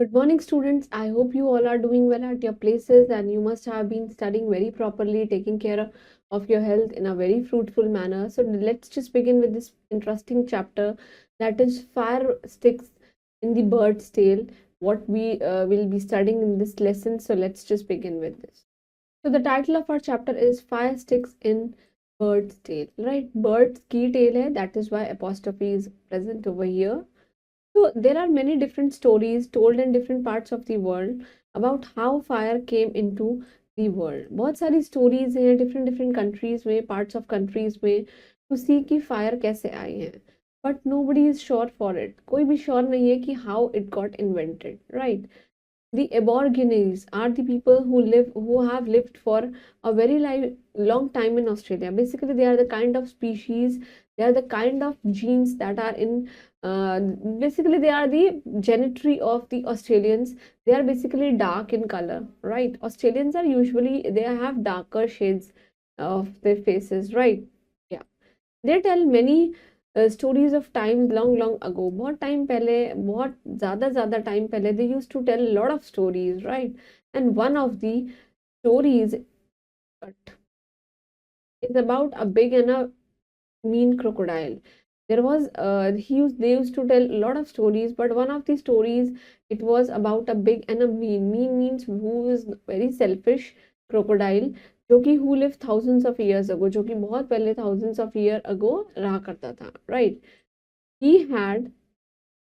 Good morning, students. I hope you all are doing well at your places and you must have been studying very properly, taking care of your health in a very fruitful manner. So, let's just begin with this interesting chapter, that is fire sticks in the bird's tail. What we will be studying in this lesson. So, let's just begin with this. So, the title of our chapter is Fire Sticks in Bird's Tail, right? Bird's की tail hai, that is why apostrophe is present over here. So there are many different stories told in different parts of the world about how fire came into the world. बहुत सारी stories हैं different different countries में, parts of countries में, to see कि fire कैसे आई है. But nobody is sure for it. कोई भी sure नहीं है कि how it got invented, right? The Aborigines are the people who have lived for a very long time in Australia. Basically, they are the kind of species, they are the kind of genes that are in. Basically, they are the genetry of the Australians. They are basically dark in color, right? Australians are usually they have darker shades of their faces, right? Yeah, they tell many stories of times long ago. बहुत time पहले, बहुत ज़्यादा time पहले, they used to tell a lot of stories, right? And one of the stories is about a big and a mean crocodile. There was they used to tell a lot of stories, but one of the stories, it was about a big and a mean means who is very selfish crocodile, जो कि who lived thousands of years ago, जो कि बहुत पहले thousands of year ago रहा करता था, right? He had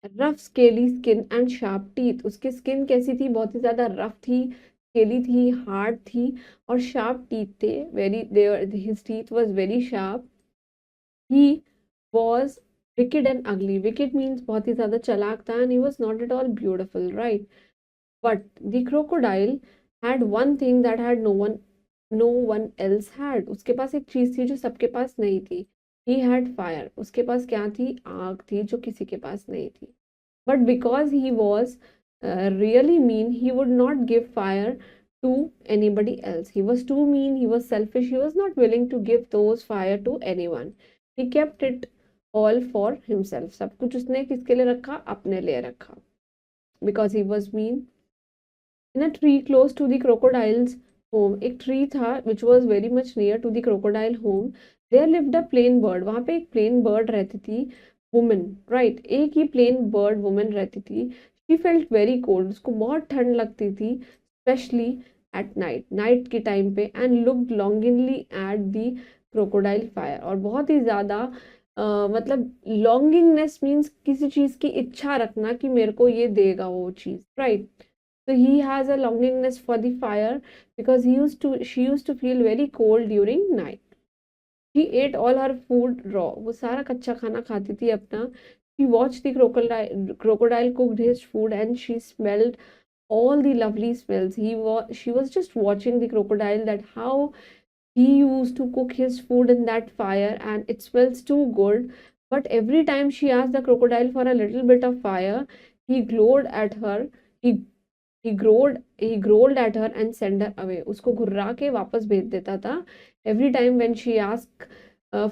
rough scaly skin and sharp teeth. उसकी स्किन कैसी थी? बहुत ही ज्यादा रफ थी, स्केली थी, हार्ड थी और शार्प टीथ थे. Very his teeth was very sharp. He was wicked and ugly. Wicked means बहुत ही ज्यादा चालाक था, and he was not at all beautiful, right? But the crocodile had one thing that had no one else had. उसके पास एक चीज थी जो सबके पास नहीं थी. He had fire. उसके पास क्या थी? आग थी, जो किसी के पास नहीं थी. But because he was really mean, he would not give fire to anybody else. He was too mean, he was selfish, he was not willing to give those fire to anyone. He kept it all for himself. सब कुछ उसने किसके लिए रखा? अपने लिए रखा. Because he was mean. In a tree close to the crocodile's home, एक tree था which was very much near to the crocodile home. There lived a plain bird. वहाँ पे एक plain bird रहती थी. वुमन, राइट, एक ही plane bird woman रहती थी. शी फेल्ट वेरी कोल्ड, उसको बहुत ठंड लगती थी, स्पेशली एट नाइट, नाइट के टाइम पे. And looked longingly at the crocodile fire, और बहुत ही ज़्यादा मतलब लॉन्गिंगनेस मीन्स किसी चीज़ की इच्छा रखना कि मेरे को ये देगा वो चीज़, right? So he has a longingness for the fire because she used to feel very cold during night. She ate all her food raw. वो सारा कच्चा खाना खाती थी अपना. She watched the crocodile cooked his food and she smelled all the lovely smells. She was just watching the crocodile, that how he used to cook his food in that fire and it smells too good. But every time she asked the crocodile for a little bit of fire, he glowed at her. He he growled at her and sent her away. उसको घुर्रा के वापस भेज देता था every time when she asked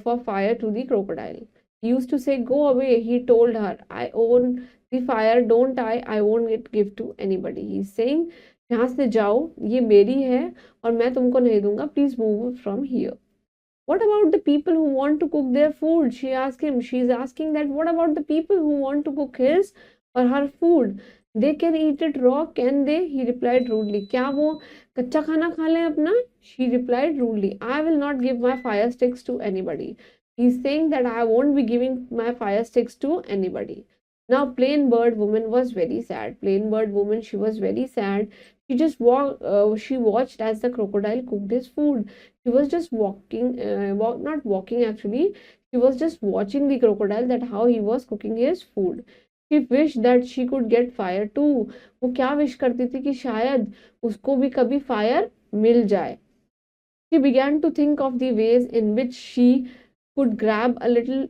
for fire to the crocodile. He used to say, go away. He told her, I own the fire, don't I won't give to anybody. He's saying, यहाँ से जाओ, ये मेरी है और मैं तुमको नहीं दूंगा, please move from here. What about the people who want to cook their food? She asked him. She's asking that, what about the people who want to cook his or her food? They can eat it raw, can they? He replied rudely. क्या वो कच्चा खाना खा लें अपना? She replied rudely, I will not give my fire sticks to anybody. He's saying that I won't be giving my fire sticks to anybody. Now plain bird woman was very sad. Plain bird woman, she was very sad. She watched as the crocodile cooked his food. She was just not walking actually. She was just watching the crocodile, that how he was cooking his food. She wished that she could get fire too. वो क्या wish करती थी कि शायद उसको भी कभी fire मिल जाए. She began to think of the ways in which she could grab a little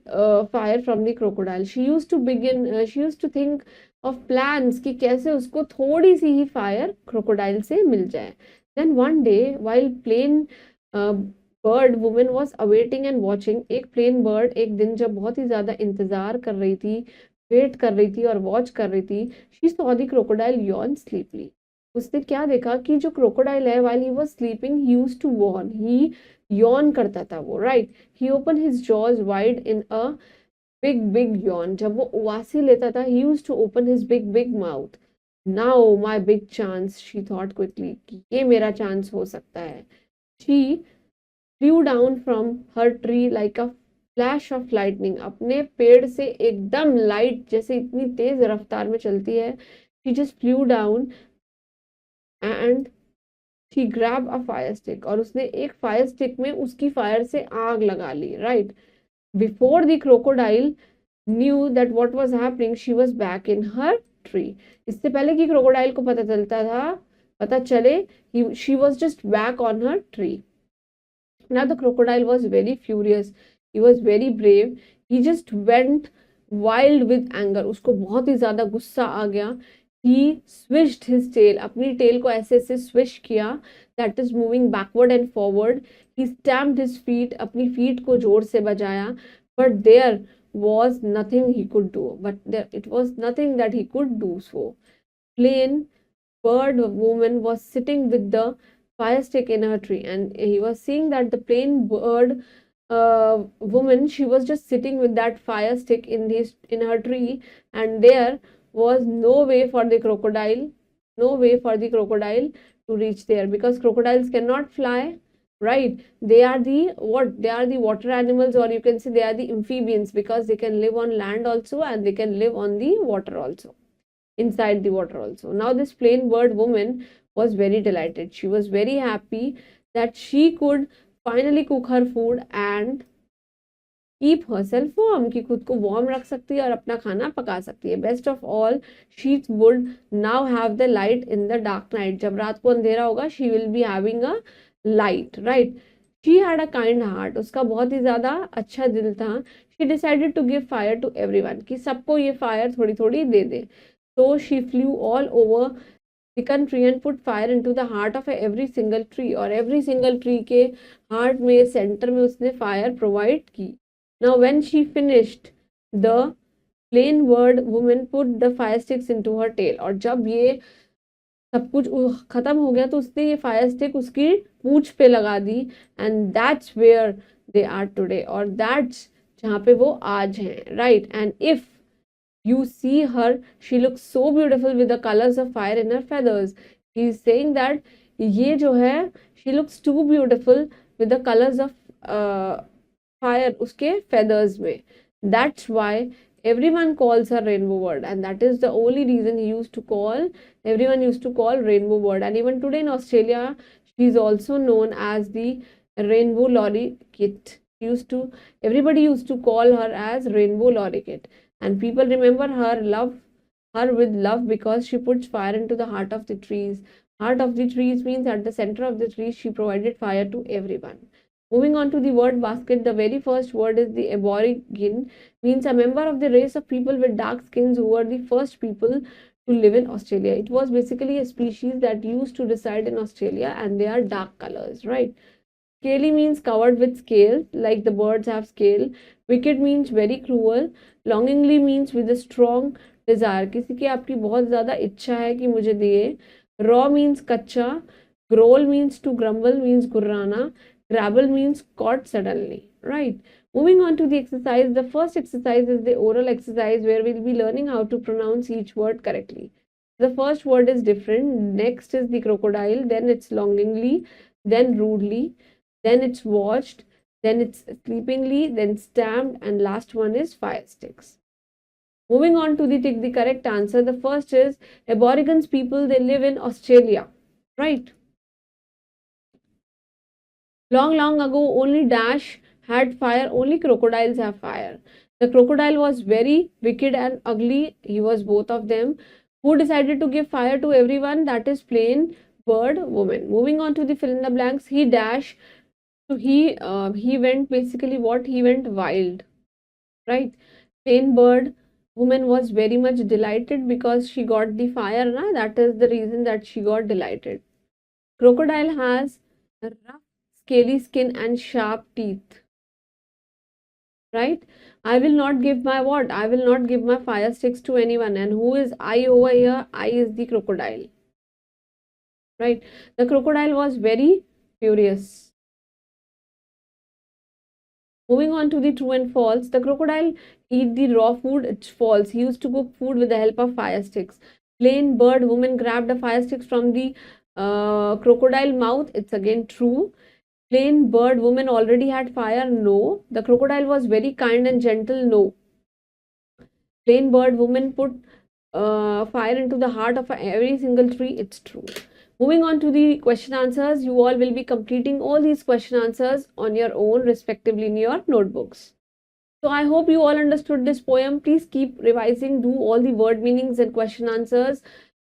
fire from the crocodile. She used to think of plans कि कैसे उसको थोड़ी सी ही फायर crocodile से मिल जाए. Then one day, while plain bird woman was awaiting and watching, एक plain bird एक दिन जब बहुत ही ज्यादा इंतजार कर रही थी, वेट कर रही थी और वॉच कर रही थी, she saw the crocodile yawn sleepily. उसने क्या देखा कि जो क्रोकोडाइल है, while he was sleeping he used to yawn, he yawn करता था वो, right. He open his jaws wide in a big big yawn, जब वो उबासी लेता था, he used to open his big big mouth. Now my big chance, she thought quickly, कि ये मेरा चांस हो सकता है। She flew down from her tree like a flash of lightning, अपने पेड़ से एकदम लाइट जैसे इतनी तेज रफ्तार में चलती है। She just flew down and she grab a fire stick, और उसने एक फायर स्टिक में उसकी फायर से आग लगा ली, right. Before the crocodile knew that what was happening, she was back in her tree. इससे पहले कि क्रोकोडाइल को पता चले, she was just back on her tree. Now the crocodile was very furious. He was very brave. He just went wild with anger. उसको बहुत ही ज्यादा गुस्सा आ गया. He swished his tail. अपनी tail को ऐसे ऐसे swish किया. That is moving backward and forward. He stamped his feet. अपनी feet को जोर से बजाया. But there was nothing he could do. It was nothing that he could do so. Plain bird woman was sitting with the fire stick in her tree, and he was seeing that the plain bird woman, she was just sitting with that fire stick in her tree, and there was no way for the crocodile to reach there, because crocodiles cannot fly, right. They are the water animals, or you can say they are the amphibians, because they can live on land also and they can live on the water also, inside the water also. Now, this plain bird woman was very delighted. She was very happy that she could finally cook her food and keep herself warm, कि खुद को warm रख सकती है और अपना खाना पका सकती है. Best of all, she would now have the light in the dark night. जब रात को अंधेरा होगा, she will be having a light, right? She had a kind heart. उसका बहुत ही ज्यादा अच्छा दिल था. She decided to give fire to everyone, कि सबको ये fire थोड़ी थोड़ी दे दे. So she flew all over the country and put fire into the heart of every single tree, और every single tree के heart में, center में उसने fire provide की. Now when she finished, the plain bird woman put the fire sticks into her tail, और जब ये सब कुछ खत्म हो गया तो उसने ये फायर स्टिक उसकी पूंछ पे लगा दी. And that's where they are today, और दैट्स जहाँ पे वो आज हैं, right. And if you see her, she looks so beautiful with the colors of fire in her feathers. He is saying that ये जो है, she looks too beautiful with the colors of fire उसके feathers में. That's why everyone calls her rainbow bird, and that is the only reason everyone used to call rainbow bird. And even today in Australia, she is also known as the rainbow lorikeet. Everybody used to call her as rainbow lorikeet, and people remember her with love, because she puts fire into the heart of the trees. Heart of the trees means at the center of the trees she provided fire to everyone. Moving on to the word basket, the very first word is the aborigine, means a member of the race of people with dark skins who were the first people to live in Australia. It was basically a species that used to reside in Australia, and they are dark colors, right? Scaly means covered with scales, like the birds have scale. Wicked means very cruel. Longingly means with a strong desire. किसी की आपकी बहुत ज्यादा इच्छा है कि मुझे दिए. Raw means कच्चा. Growl means to grumble, means गुर्राना. Grabble means caught suddenly. Right. Moving on to the exercise. The first exercise is the oral exercise, where we'll be learning how to pronounce each word correctly. The first word is different. Next is the crocodile. Then it's longingly. Then rudely. Then it's watched, then it's sleepingly, then stamped, and last one is fire sticks. Moving on to the correct answer. The first is Aborigines people, they live in Australia, right? Long, long ago, only Dash had fire, only crocodiles have fire. The crocodile was very wicked and ugly. He was both of them. Who decided to give fire to everyone? That is plain bird woman. Moving on to the fill in the blanks. He Dash, so he went basically what he went wild, right? Plain bird woman was very much delighted because she got the fire, na? That is the reason that she got delighted. Crocodile has rough, scaly skin and sharp teeth. right? I will not give my what? I will not give my fire sticks to anyone. And who is I over here? I is the crocodile, right? The crocodile was very furious. Moving on to the true and false. The crocodile eat the raw food. It's false. He used to cook food with the help of fire sticks. Plain bird woman grabbed the fire sticks from the crocodile mouth. It's again true. Plain bird woman already had fire. No. The crocodile was very kind and gentle. No. Plain bird woman put fire into the heart of every single tree. It's true. Moving on to the question answers, you all will be completing all these question answers on your own, respectively, in your notebooks. So I hope you all understood this poem. Please keep revising, do all the word meanings and question answers,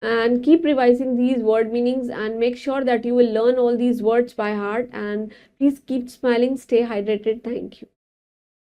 and keep revising these word meanings, and make sure that you will learn all these words by heart. And please keep smiling, stay hydrated. Thank you.